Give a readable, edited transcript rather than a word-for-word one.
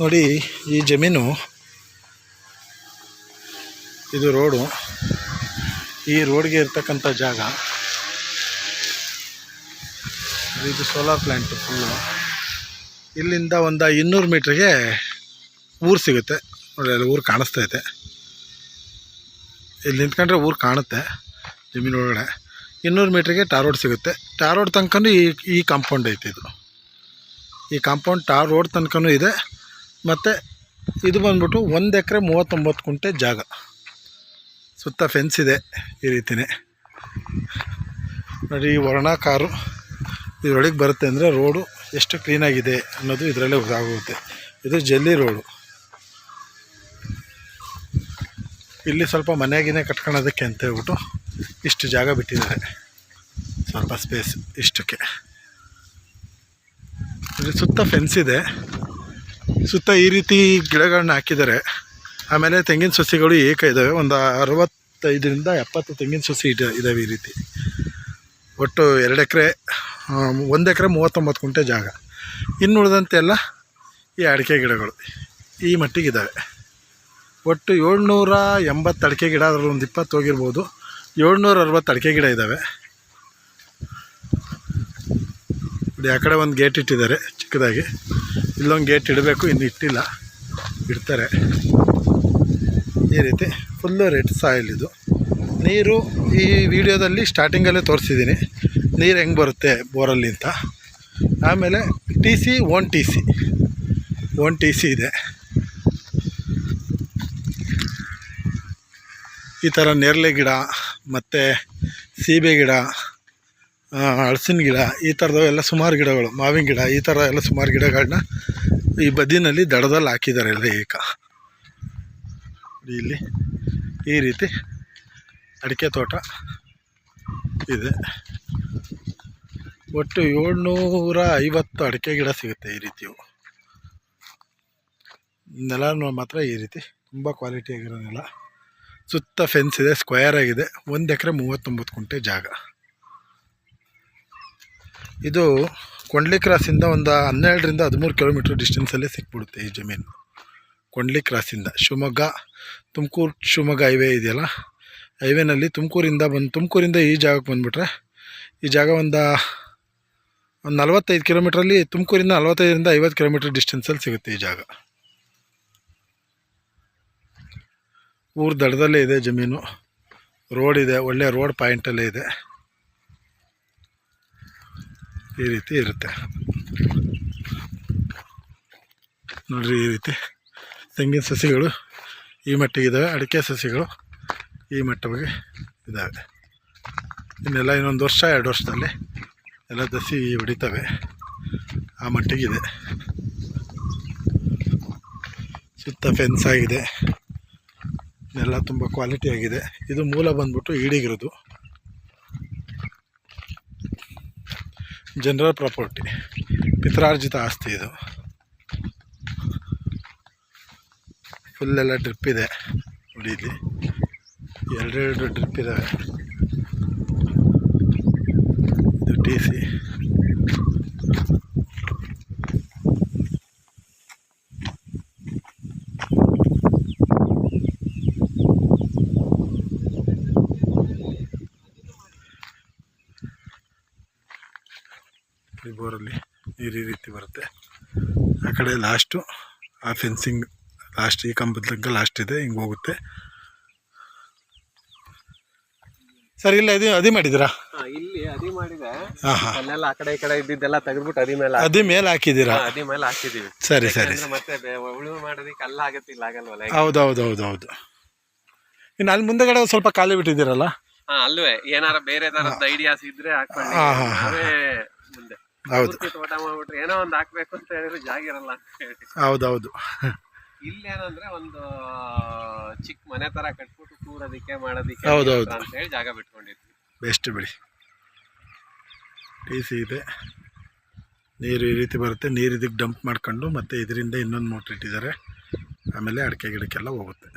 ನೋಡಿ ಈ ಜಮೀನು, ಇದು ರೋಡು. ಈ ರೋಡ್ಗೆ ಇರ್ತಕ್ಕಂಥ ಜಾಗ ಇದು ಸೋಲಾರ್ ಪ್ಲ್ಯಾಂಟು ಫುಲ್ಲು. ಇಲ್ಲಿಂದ ಒಂದು 200 ಮೀಟ್ರಿಗೆ ಊರು ಸಿಗುತ್ತೆ. ನೋಡಿ ಅಲ್ಲಿ ಊರು ಕಾಣಿಸ್ತೈತೆ. ಇಲ್ಲಿ ನಿಂತ್ಕೊಂಡ್ರೆ ಊರು ಕಾಣುತ್ತೆ ಜಮೀನು ಒಳಗಡೆ. 200 ಮೀಟ್ರಿಗೆ ಟಾರ್ ರೋಡ್ ಸಿಗುತ್ತೆ. ಟಾರ್ ರೋಡ್ ತನಕನೂ ಈ ಕಾಂಪೌಂಡ್ ಐತೆ. ಈ ಕಾಂಪೌಂಡ್ ಟಾರ್ ರೋಡ್ ತನಕನೂ ಇದೆ. ಮತ್ತು ಇದು ಬಂದ್ಬಿಟ್ಟು 1 ಎಕರೆ 39 ಗುಂಟೆ ಜಾಗ. ಸುತ್ತ ಫೆನ್ಸ್ ಇದೆ ಈ ರೀತಿಯೇ. ನೋಡಿ ಈ ವರ್ಣ ಕಾರು ಇದರೊಳಗೆ ಬರುತ್ತೆ ಅಂದರೆ ರೋಡು ಎಷ್ಟು ಕ್ಲೀನಾಗಿದೆ ಅನ್ನೋದು ಇದರಲ್ಲೇ ಗೊತ್ತಾಗುತ್ತೆ. ಇದು ಜಲ್ಲಿ ರೋಡು. ಇಲ್ಲಿ ಸ್ವಲ್ಪ ಮನೆಯಾಗಿನೇ ಕಟ್ಕೊಳ್ಳೋದಕ್ಕೆ ಅಂತ ಹೇಳ್ಬಿಟ್ಟು ಇಷ್ಟು ಜಾಗ ಬಿಟ್ಟಿದ್ದಾರೆ, ಸ್ವಲ್ಪ ಸ್ಪೇಸ್ ಇಷ್ಟಕ್ಕೆ. ಇಲ್ಲಿ ಸುತ್ತ ಫೆನ್ಸ್ ಇದೆ. ಸುತ್ತ ಈ ರೀತಿ ಗಿಡಗಳನ್ನ ಹಾಕಿದ್ದಾರೆ. ಆಮೇಲೆ ತೆಂಗಿನ ಸಸಿಗಳು ಇದ್ದಾವೆ. ಒಂದು 65ರಿಂದ 70 ತೆಂಗಿನ ಸಸಿ ಇದ್ದಾವೆ ಈ ರೀತಿ. ಒಟ್ಟು 2 ಎಕರೆ 1 ಎಕರೆ 39 ಗುಂಟೆ ಜಾಗ. ಇನ್ನು ಉಳಿದಂತೆ ಎಲ್ಲ ಈ ಅಡಿಕೆ ಗಿಡಗಳು ಈ ಮಟ್ಟಿಗಿದ್ದಾವೆ. ಒಟ್ಟು 780 ಅಡಿಕೆ ಗಿಡ, ಅದರಲ್ಲಿ ಒಂದು 20 ಹೋಗಿರ್ಬೋದು. 760 ಅಡಿಕೆ ಗಿಡ ಇದ್ದಾವೆ. ಆ ಕಡೆ ಒಂದು ಗೇಟ್ ಇಟ್ಟಿದ್ದಾರೆ ಚಿಕ್ಕದಾಗಿ. ಇಲ್ಲೊಂದು ಗೇಟ್ ಇಡಬೇಕು, ಇನ್ನು ಇಟ್ಟಿಲ್ಲ, ಇಡ್ತಾರೆ. ಈ ರೀತಿ ಫುಲ್ಲು ರೆಡ್ ಸಾಯಿಲ್ ಇದು. ನೀರು ಈ ವಿಡಿಯೋದಲ್ಲಿ ಸ್ಟಾರ್ಟಿಂಗಲ್ಲೇ ತೋರಿಸಿದ್ದೀನಿ ನೀರು ಹೆಂಗೆ ಬರುತ್ತೆ ಬೋರಲ್ಲಿ ಅಂತ. ಆಮೇಲೆ ಓನ್ ಟಿ ಸಿ ಇದೆ. ಈ ಥರ ನೇರಳೆ ಗಿಡ ಮತ್ತು ಸೀಬೆ ಗಿಡ, ಹಲಸಿನ ಗಿಡ, ಈ ಥರದವೆಲ್ಲ ಸುಮಾರು ಗಿಡಗಳು, ಮಾವಿನ ಗಿಡ, ಈ ಥರ ಎಲ್ಲ ಸುಮಾರು ಗಿಡಗಳನ್ನ ಈ ಬದಿನಲ್ಲಿ ದಡದಲ್ಲಿ ಹಾಕಿದ್ದಾರೆ ಎಲ್ಲ ಇಲ್ಲಿ ಈ ರೀತಿ ಅಡಿಕೆ ತೋಟ ಇದೆ. ಒಟ್ಟು 750 ಅಡಿಕೆ ಗಿಡ ಸಿಗುತ್ತೆ ಈ ರೀತಿಯು. ನೆಲ ಮಾತ್ರ ಈ ರೀತಿ ತುಂಬ ಕ್ವಾಲಿಟಿಯಾಗಿರೋ ನೆಲ. ಸುತ್ತ ಫೆನ್ಸ್ ಇದೆ, ಸ್ಕ್ವೇರ್ ಆಗಿದೆ. 1 ಎಕರೆ 39 ಗುಂಟೆ ಜಾಗ. ಇದು ಕೊಂಡ್ಲಿ ಕ್ರಾಸಿಂದ ಒಂದು 12ರಿಂದ 13 ಕಿಲೋಮೀಟ್ರ್ ಡಿಸ್ಟೆನ್ಸಲ್ಲೇ ಸಿಕ್ಬಿಡುತ್ತೆ ಈ ಜಮೀನು. ಕೊಂಡ್ಲಿ ಕ್ರಾಸಿಂದ ಶಿವಮೊಗ್ಗ ಹೈವೇ ಇದೆಯಲ್ಲ, ಹೈವೇನಲ್ಲಿ ತುಮಕೂರಿಂದ ಈ ಜಾಗಕ್ಕೆ ಬಂದುಬಿಟ್ರೆ ಈ ಜಾಗ ಒಂದು 45 ಕಿಲೋಮೀಟ್ರಲ್ಲಿ, ತುಮಕೂರಿಂದ 45ರಿಂದ 50 ಕಿಲೋಮೀಟ್ರ್ ಡಿಸ್ಟೆನ್ಸಲ್ಲಿ ಸಿಗುತ್ತೆ ಈ ಜಾಗ. ಊರು ದಡದಲ್ಲೇ ಇದೆ ಜಮೀನು. ರೋಡ್ ಇದೆ, ಒಳ್ಳೆ ರೋಡ್ ಪಾಯಿಂಟಲ್ಲೇ ಇದೆ. ಈ ರೀತಿ ಇರುತ್ತೆ ನೋಡಿರಿ. ಈ ರೀತಿ ತೆಂಗಿನ ಸಸಿಗಳು ಈ ಮಟ್ಟಿಗಿದ್ದಾವೆ, ಅಡಿಕೆ ಸಸಿಗಳು ಈ ಮಟ್ಟಿಗೆ ಇದ್ದಾವೆ. ಇನ್ನೆಲ್ಲ ಇನ್ನೊಂದು ವರ್ಷ 2 ವರ್ಷದಲ್ಲಿ ಎಲ್ಲ ದಸಿ ಹೊಡಿತವೆ, ಆ ಮಟ್ಟಿಗಿದೆ. ಸುತ್ತ ಫೆನ್ಸ್ ಆಗಿದೆ, ಎಲ್ಲ ತುಂಬ ಕ್ವಾಲಿಟಿ ಆಗಿದೆ. ಇದು ಮೂಲ ಬಂದ್ಬಿಟ್ಟು ಈಡಿಗಿರೋದು, ಜನರಲ್ ಪ್ರಾಪರ್ಟಿ, ಪಿತ್ರಾರ್ಜಿತ ಆಸ್ತಿ. ಇದು ಫುಲ್ಲೆಲ್ಲ ಡ್ರಿಪ್ ಇದೆ ನೋಡಿ. ಇಲ್ಲಿ 2 ಡ್ರಿಪ್ ಇದ್ದಾವೆ. ಇದು TC. ಈ ಬೋರಲ್ಲಿ ನೀರು ಈ ರೀತಿ ಬರುತ್ತೆ. ಆ ಕಡೆ ಲಾಸ್ಟು ಆ ಫೆನ್ಸಿಂಗ್ ಲಾಸ್ಟ್, ಈ ಕಂಬದ ತನಕ ಲಾಸ್ಟ್ ಇದೆ, ಹಿಂಗೆ ಹೋಗುತ್ತೆ. ಸರ್ ಇಲ್ಲ ಅದಿ ಮಾಡಿದ್ದೀರಾ? ಇಲ್ಲಿ ಅದಿ ಮಾಡಿದೆ. ಅಲ್ಲೆಲ್ಲ ಆ ಕಡೆ ಈ ಕಡೆ ಇದ್ದಿದ್ದೆಲ್ಲ ತೆಗೆದ್ಬಿಟ್ಟು ಅದಿ ಮೇಲೆ ಹಾಕಿದ್ದೀರಾ? ಅದಿ ಮೇಲೆ ಹಾಕಿದೀವಿ. ಸರಿ. ಮತ್ತೆ ಉಳುಮೆ ಮಾಡೋದಕ್ಕೆ ಅಲ್ಲ ಆಗತ್ತಿಲ್ಲ, ಆಗಲ್ವಲ್ಲ? ಹೌದು. ಇನ್ನು ಅಲ್ಲಿ ಮುಂದೆಗಡೆ ಸ್ವಲ್ಪ ಖಾಲಿ ಬಿಟ್ಟಿದ್ದೀರಲ್ಲ? ಅಲ್ವೇ ಏನಾರ ಬೇರೆ ತರದ ಐಡಿಯಾಸ್ ಇದ್ರೆ ಹಾಕೊಂಡು ಮುಂದೆ ತೋಟ ಮಾಡ್ಬಿಟ್ರೆ ಏನೋ ಒಂದು ಹಾಕ್ಬೇಕು ಅಂತ ಹೇಳಿದ್ರೆ ಜಾಗ ಇರಲ್ಲ ಅಂತ ಹೇಳಿ. ಹೌದು. ಇಲ್ಲೇನಂದ್ರೆ ಒಂದು ಚಿಕ್ಕ ಮನೆ ತರ ಕಟ್ಬಿಟ್ಟು ಕೂರೋದಿಕ್ಕೆ ಮಾಡೋದಿಕ್ಕೆ ಅಂತ ಹೇಳಿ ಜಾಗ ಬಿಟ್ಕೊಂಡಿರ್ತೀವಿ. ಬೆಸ್ಟ್ ಬಿಡಿ. TC ಇದೆ, ನೀರು ಈ ರೀತಿ ಬರುತ್ತೆ. ನೀರು ಇದಕ್ಕೆ ಡಂಪ್ ಮಾಡ್ಕೊಂಡು ಮತ್ತೆ ಇದರಿಂದ ಇನ್ನೊಂದು ಮೋಟ್ರ್ ಇಟ್ಟಿದ್ದಾರೆ. ಆಮೇಲೆ ಅಡಿಕೆ ಗಿಡಕ್ಕೆಲ್ಲ ಹೋಗುತ್ತೆ.